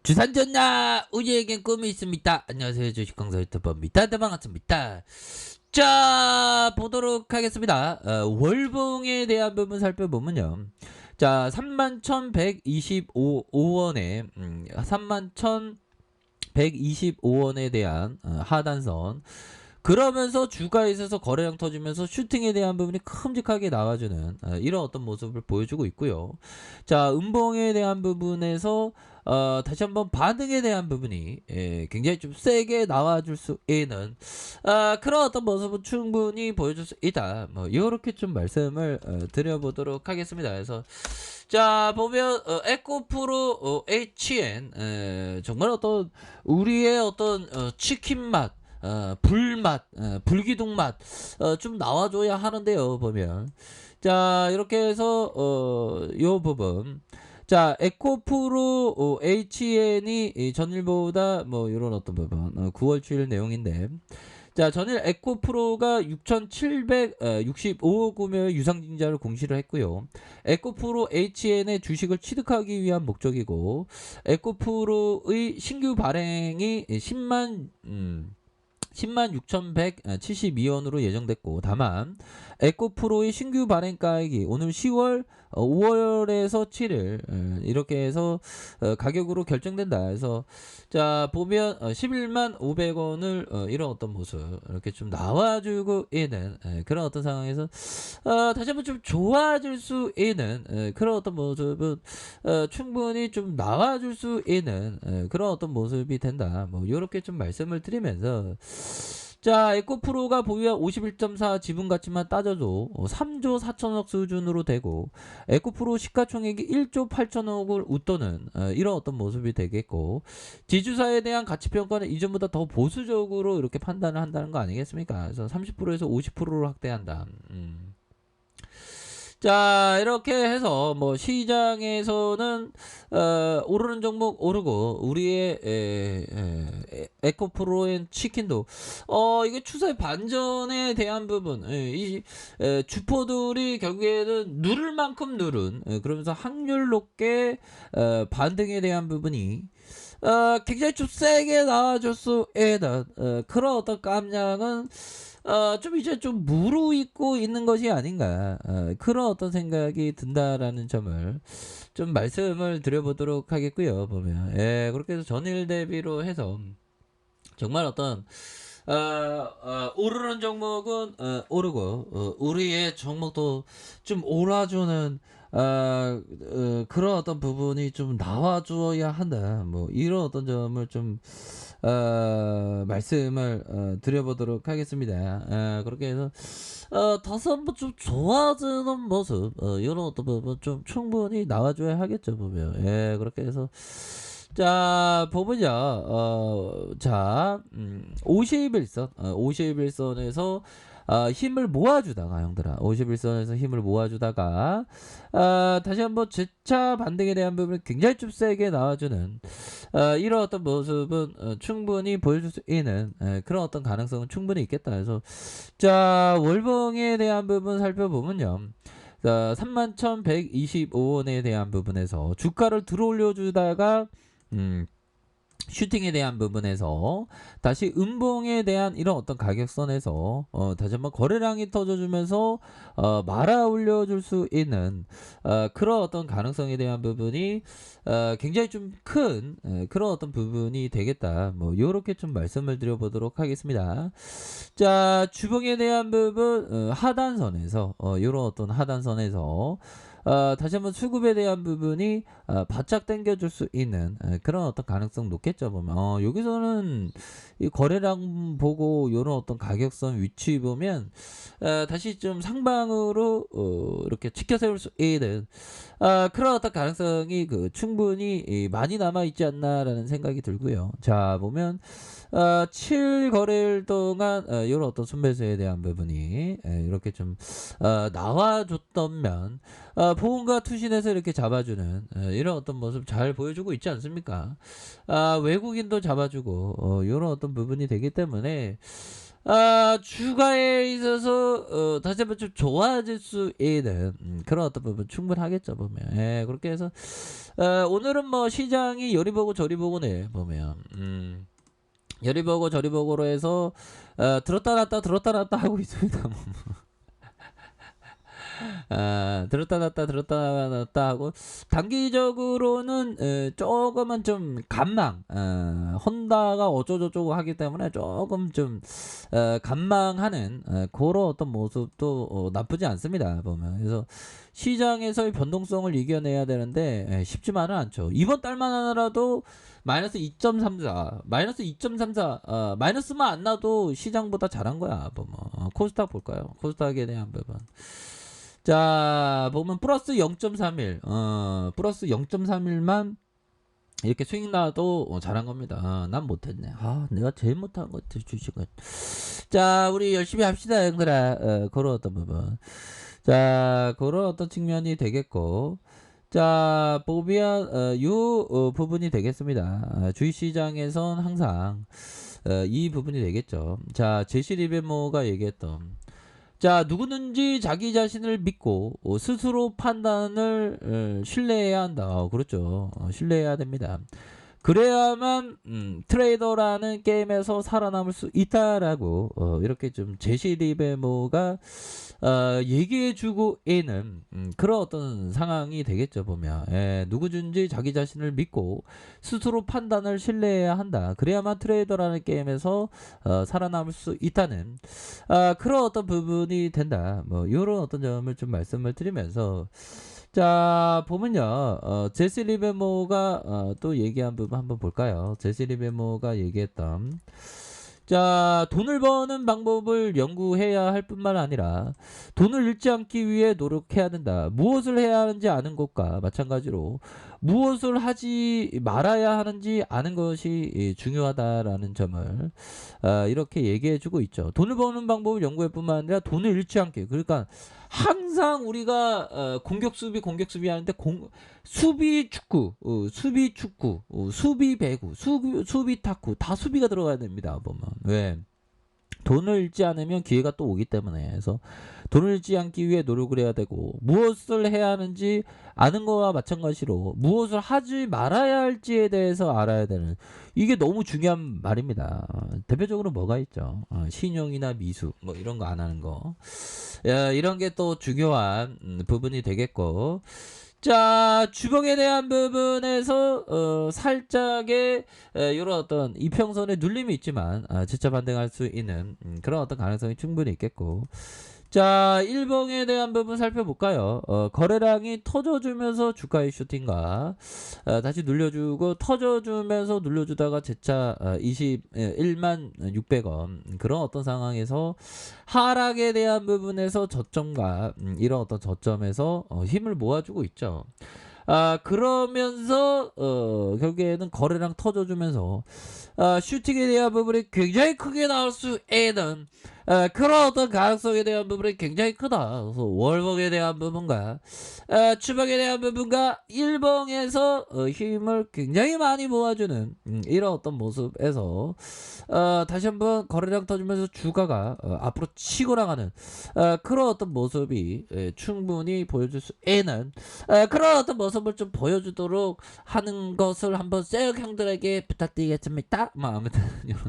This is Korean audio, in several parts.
주산전나 우리에겐 꿈이 있습니다. 안녕하세요, 주식강사 유튜버입니다. 네, 반갑습니다. 자, 보도록 하겠습니다. 월봉에 대한 부분 살펴보면요. 자, 31,125원에 31,125원에 대한 하단선. 그러면서 주가에 있어서 거래량 터지면서 슈팅에 대한 부분이 큼직하게 나와주는 이런 어떤 모습을 보여주고 있고요. 자, 음봉에 대한 부분에서 다시 한번 반등에 대한 부분이 굉장히 좀 세게 나와줄 수 있는 그런 어떤 모습은 충분히 보여줄 수 있다. 뭐 이렇게 좀 말씀을 드려보도록 하겠습니다. 그래서 자, 보면 에코프로 HN 정말 어떤 우리의 어떤 치킨 맛, 불맛, 불기둥 맛, 좀 나와줘야 하는데요, 보면. 자, 이렇게 해서, 요 부분. 자, 에코프로 HN이 전일보다 뭐, 이런 어떤 부분, 9월 7일 내용인데. 자, 전일 에코프로가 6,765억 구매의 유상증자를 공시를 했고요. 에코프로 HN의 주식을 취득하기 위한 목적이고, 에코프로의 신규 발행이 10만 6,172원으로 예정됐고, 다만 에코프로의 신규 발행가액이 오늘 10월 5월에서 7일 이렇게 해서 가격으로 결정된다. 그래서 자, 보면 11만 500원을 이런 어떤 모습 이렇게 좀 나와주고 있는 그런 어떤 상황에서 다시 한번 좀 좋아질 수 있는 그런 어떤 모습은 충분히 좀 나와줄 수 있는 그런 어떤 모습이 된다. 뭐 이렇게 좀 말씀을 드리면서 자, 에코프로가 보유한 51.4 지분 가치만 따져도 3조 4천억 수준으로 되고, 에코프로 시가총액이 1조 8천억을 웃도는 이런 어떤 모습이 되겠고, 지주사에 대한 가치평가는 이전보다 더 보수적으로 이렇게 판단을 한다는 거 아니겠습니까? 그래서 30%에서 50%로 확대한다. 자, 이렇게 해서 뭐 시장에서는 오르는 종목 오르고 우리의 에코프로앤 치킨도 이게 추세 반전에 대한 부분 이 주포들이 결국에는 누를 만큼 누른 그러면서 확률 높게 반등에 대한 부분이 굉장히 좀 세게 나와줄 수 있는 그런 어떤 깜냥은 좀 이제 좀 무르익고 있는 것이 아닌가 그런 어떤 생각이 든다라는 점을 좀 말씀을 드려보도록 하겠고요. 보면 그렇게 해서 전일 대비로 해서 정말 어떤 오르는 종목은 오르고 우리의 종목도 좀 올라주는 그런 어떤 부분이 좀 나와줘야 한다. 뭐 이런 어떤 점을 좀 말씀을 드려보도록 하겠습니다. 그렇게 해서 다시 한번 좀 좋아지는 모습 이런 어떤 부분 좀 충분히 나와줘야 하겠죠. 보면 그렇게 해서 자, 보면요. 자, 51선, 51선에서 힘을 모아주다가, 형들아. 51선에서 힘을 모아주다가, 다시 한번 재차 반등에 대한 부분을 굉장히 좀 세게 나와주는, 이런 어떤 모습은 충분히 보여줄 수 있는 그런 어떤 가능성은 충분히 있겠다. 그래서, 자, 월봉에 대한 부분 살펴보면요. 자, 31,125원에 대한 부분에서 주가를 들어올려주다가, 슈팅에 대한 부분에서 다시 음봉에 대한 이런 어떤 가격선에서 다시 한번 거래량이 터져주면서 말아 올려줄 수 있는 그런 어떤 가능성에 대한 부분이 굉장히 좀 큰 그런 어떤 부분이 되겠다. 뭐 요렇게 좀 말씀을 드려보도록 하겠습니다. 자, 주봉에 대한 부분 하단선에서 요런 어떤 하단선에서 다시 한번 수급에 대한 부분이 바짝 당겨줄 수 있는 그런 어떤 가능성 높겠죠. 보면 여기서는 이 거래량 보고 이런 어떤 가격선 위치 보면 다시 좀 상방으로 이렇게 치켜 세울 수 있는 그런 어떤 가능성이 충분히 많이 남아 있지 않나라는 생각이 들고요. 자, 보면 7거래일 동안 이런 어떤 순매수에 대한 부분이 이렇게 좀 나와줬다면 보험과 투신에서 이렇게 잡아주는 이런 어떤 모습 잘 보여주고 있지 않습니까? 외국인도 잡아주고 이런 어떤 부분이 되기 때문에 주가에 있어서 다시 한번 좀 좋아질 수 있는 그런 어떤 부분 충분하겠죠 보면. 예, 그렇게 해서 오늘은 뭐 시장이 요리 보고 저리 보고네 보면. 요리 보고 저리 보고로 해서 들었다 놨다 들었다 놨다 하고 있습니다. 들었다 놨다 들었다 놨다 하고 단기적으로는 조금은 좀 간망, 혼다가 어쩌고저쩌고 하기 때문에 조금 좀 간망하는 그런 어떤 모습도 나쁘지 않습니다 보면. 그래서 시장에서의 변동성을 이겨내야 되는데 쉽지만은 않죠. 이번 달만 하더라도 마이너스 2.34, 마이너스 2.34, 마이너스만 안 나도 시장보다 잘한 거야 보면. 코스닥 볼까요? 코스닥에 대한 부분. 자, 보면 플러스 0.31, 플러스 0.31만 이렇게 수익 나도 잘한 겁니다. 난 못했네. 내가 제일 못한 것 같아, 주식은. 자, 우리 열심히 합시다, 형들아. 그런 어떤 부분. 자, 그런 어떤 측면이 되겠고. 자, 보면, 부분이 되겠습니다. 주식시장에선 항상, 이 부분이 되겠죠. 자, 제시 리베모가 얘기했던, 자, 누구든지 자기 자신을 믿고 스스로 판단을 신뢰해야 한다. 그렇죠. 신뢰해야 됩니다. 그래야만 트레이더라는 게임에서 살아남을 수 있다라고 이렇게 좀 제시 리베모가 얘기해주고 있는 그런 어떤 상황이 되겠죠 보면. 누구든지 자기 자신을 믿고 스스로 판단을 신뢰해야 한다. 그래야만 트레이더라는 게임에서 살아남을 수 있다는 그런 어떤 부분이 된다. 뭐 이런 어떤 점을 좀 말씀을 드리면서. 자, 보면요. 제시 리베모가 또 얘기한 부분 한번 볼까요? 제시 리베모가 얘기했던, 자, 돈을 버는 방법을 연구해야 할 뿐만 아니라 돈을 잃지 않기 위해 노력해야 된다. 무엇을 해야 하는지 아는 것과 마찬가지로 무엇을 하지 말아야 하는지 아는 것이 중요하다라는 점을 이렇게 얘기해주고 있죠. 돈을 버는 방법을 연구할 뿐만 아니라 돈을 잃지 않게. 그러니까 항상 우리가 공격 수비 하는데 수비 축구, 수비 배구, 수비 탁구 다 수비가 들어가야 됩니다 보면. 왜? 돈을 잃지 않으면 기회가 또 오기 때문에. 그래서 돈을 잃지 않기 위해 노력을 해야 되고 무엇을 해야 하는지 아는 거와 마찬가지로 무엇을 하지 말아야 할지에 대해서 알아야 되는, 이게 너무 중요한 말입니다. 대표적으로 뭐가 있죠? 신용이나 미수 뭐 이런 거 안 하는 거, 이런 게 또 중요한 부분이 되겠고. 자, 주봉에 대한 부분에서 살짝의 이런 어떤 이평선의 눌림이 있지만 재차 반등할 수 있는 그런 어떤 가능성이 충분히 있겠고. 자, 일봉에 대한 부분 살펴볼까요? 거래량이 터져주면서 주가의 슈팅과 다시 눌려주고 터져주면서 눌려주다가 재차 21만 600원 그런 어떤 상황에서 하락에 대한 부분에서 저점과 이런 어떤 저점에서 힘을 모아주고 있죠. 그러면서 결국에는 거래량 터져주면서 슈팅에 대한 부분이 굉장히 크게 나올 수 있는 그런 어떤 가능성에 대한 부분이 굉장히 크다. 그래서 월봉에 대한 부분과 추봉에 대한 부분과 일봉에서 힘을 굉장히 많이 모아주는 이런 어떤 모습에서 다시 한번 거래량 터지면서 주가가 앞으로 치고 나가는 그런 어떤 모습이 충분히 보여줄 수 있는 그런 어떤 모습을 좀 보여주도록 하는 것을 한번 셀 형들에게 부탁드리겠습니다. 뭐 아무튼 이런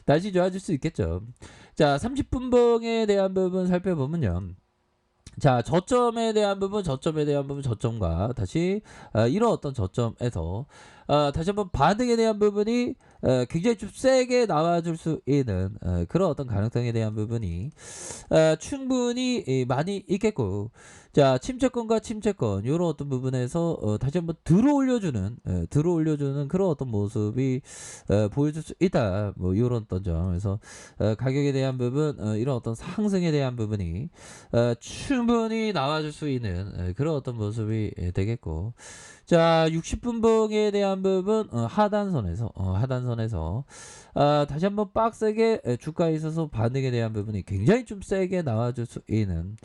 다시 좋아질 수 있겠죠. 자, 30분봉에 대한 부분 살펴보면요. 자, 저점에 대한 부분, 저점과 다시 이런 어떤 저점에서 다시 한번 반등에 대한 부분이 굉장히 좀 세게 나와줄 수 있는 그런 어떤 가능성에 대한 부분이 충분히 많이 있겠고. 자, 침체권과 침체권 이런 어떤 부분에서 다시 한번 들어올려주는 그런 어떤 모습이 보여줄 수 있다. 뭐 이런 어떤 점. 그래서 가격에 대한 부분, 이런 어떤 상승에 대한 부분이 충분히 나와줄 수 있는 그런 어떤 모습이 되겠고. 자, 60분봉에 대한 부분 하단선에서 다시 한번 빡세게 주가에 있어서 반등에 대한 부분이 굉장히 좀 세게 나와줄 수 있는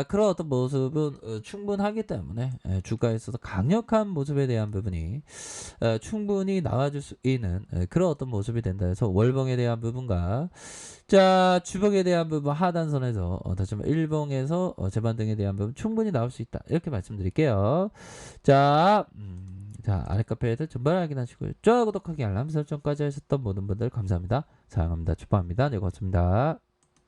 그런 어떤 모습 모습은 충분하기 때문에 주가에 있어서 강력한 모습에 대한 부분이 충분히 나와줄 수 있는 그런 어떤 모습이 된다 해서 월봉에 대한 부분과 자 주봉에 대한 부분 하단선에서 다시 한번 일봉에서 재반등에 대한 부분 충분히 나올 수 있다 이렇게 말씀드릴게요. 자, 자 아래 카페에서 전반 확인하시고요. 좋아요 구독하기 알람 설정까지 하셨던 모든 분들 감사합니다. 사랑합니다. 축복합니다. 네 고맙습니다.